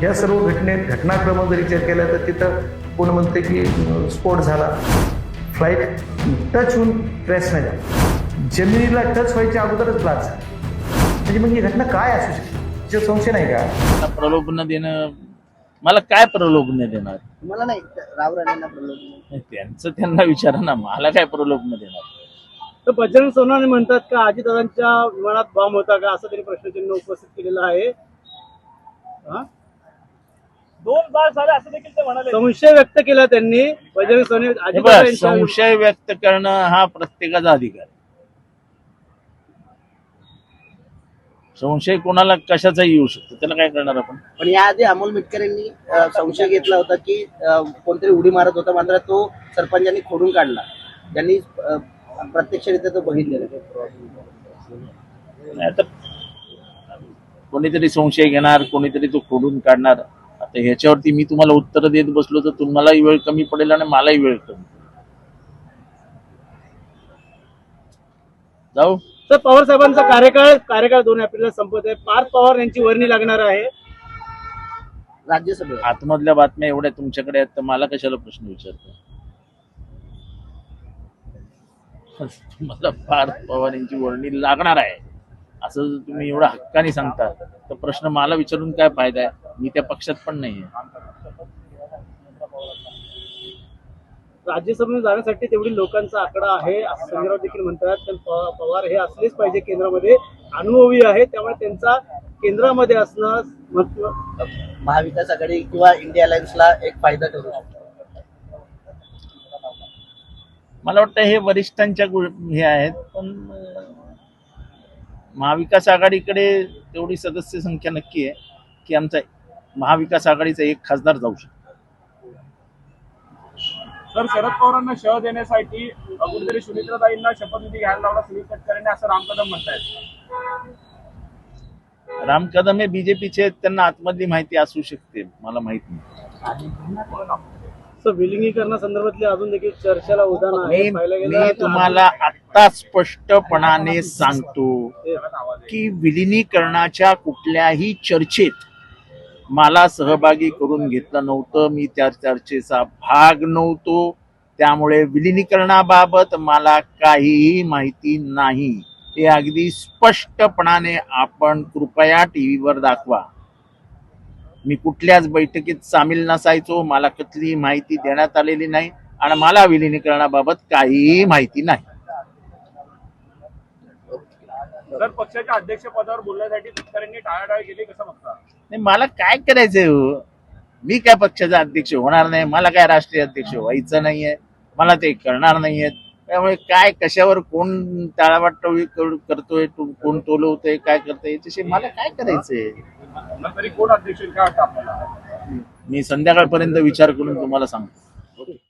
ह्या सर्व घटनाक्रम जर विचार केला तर तिथं कोण म्हणते की स्फोट झाला, फ्लाईट टच होऊन क्रॅश नाही झाला, जमिनीला टच व्हायच्या अगोदरच ब्लास्ट झाला. म्हणजे मग ही घटना काय असू शकते, त्याच्यात संशय नाही का? प्रलोभन देणं, मला काय प्रलोभन देणार? मला नाही, राव राणेंना प्रलोभन. त्यांचं त्यांना विचारा ना, मला काय प्रलोभन देणार? तर बजरंग सोनवणे म्हणतात का अजितदादांच्या विमानात बॉम्ब होता का, असं त्यांनी प्रश्नचिन्ह उपस्थित केलेलं आहे. दोन बार झाले असं देखील ते म्हणाले. संशय व्यक्त केला त्यांनी. बजरंग सोनवणे हे अजितदादा बघ, यांच्या संशय व्यक्त करणं हा प्रत्येकाचा अधिकार आहे. संशय कोणाला कशाचाही येऊ शकतो, त्याला काय करणार आपण? पण याआधी अमोल मिटकर यांनी संशय घेतला होता की कोणतरी उडी मारत होता, मात्र तो सरपंचांनी खोडून काढला. त्यांनी प्रत्यक्षरित्या तो बघितलेला. नाही तर कोणीतरी संशय घेणार, कोणीतरी तो खोडून काढणार. आता ह्याच्यावरती मी तुम्हाला उत्तर देत बसलो तर तुम्हालाही वेळ कमी पडेल आणि मलाही वेळ कमी. जाऊ. तर पवार साहेबांचा कार्यकाळ 2 एप्रिलला संपत आहे. पार्थ पवार यांची वर्णी लागणार आहे राज्यसभेवर. आतमधल्या बातम्या एवढ्या तुमच्याकडे आहेत तर मला कशाला प्रश्न विचारतो? तुम्हाला पार्थ पवार यांची वर्णी लागणार आहे असं तुम्ही एवढा हक्काने सांगता तर प्रश्न मला विचारून काय फायदा आहे? मी त्या पक्षात पण नाहीये. राज्यसभेत जाण्यासाठी तेवढी लोकांचा आकडा आहे असं संजयराव देखील म्हणतात. पण पवार हे असलेच पाहिजे केंद्रामध्ये, अनुभवी आहे, त्यामुळे त्यांचा केंद्रामध्ये असणं महत्व महाविकास आघाडी किंवा इंडिया अलायन्सला एक फायदा करू शकतो. मला वाटतं हे वरिष्ठांच्या हे आहेत, पण महाविकास आघाडीकडे तेवढी सदस्य संख्या नक्की आहे की आमचा महाविकास आघाडीचा एक खासदार जाऊ शकतो. तर शरद पवारांना शह देण्यासाठी कुठेतरी सुनीत्राताईंना शपथविधी घ्यायला लावला सुनील तटकरेंनी, असं राम कदम म्हणतायत. राम कदम हे बीजेपीचे आहेत, त्यांना आतमधली माहिती असू शकते, मला माहित नाही. विलिंगीकरणासंदर्भातली अजून देखील चर्चेला उदाहरण आहे. मी तुम्हाला आत्ता स्पष्टपणाने सांगतो की विलिनीकरणाच्या कुठल्याही चर्चेत मला सहभागी करून घेतलं नव्हतं. मी त्या चर्चेचा भाग नव्हतो. त्यामुळे विलिनीकरणाबाबत मला काहीही माहिती नाही. हे अगदी स्पष्टपणाने आपण कृपया टीव्हीवर दाखवा. मी कुठल्याच बैठकीत सामील नसायचो, मला कुठलीही माहिती देण्यात आलेली नाही आणि मला विलिनीकरणाबाबत काहीही माहिती नाही. तर पक्षाच्या अध्यक्षपदावर बोलण्यासाठी तटकरेंनी टाळाटाळ केली, कसं बघता? नाही, मला काय करायचंय हो? मी काय पक्षाचा अध्यक्ष होणार नाही, मला काय राष्ट्रीय अध्यक्ष व्हायचं नाहीये, मला ते करणार नाहीयेत. त्यामुळे काय कशावर कोण टाळावाटोळी करतोय, कोण टोलवतोय, काय करतोय याच्याशी मला काय करायचंय? तरी कोण अध्यक्ष काय वाटतं आपल्याला? मी संध्याकाळपर्यंत विचार करून तुम्हाला सांगतो.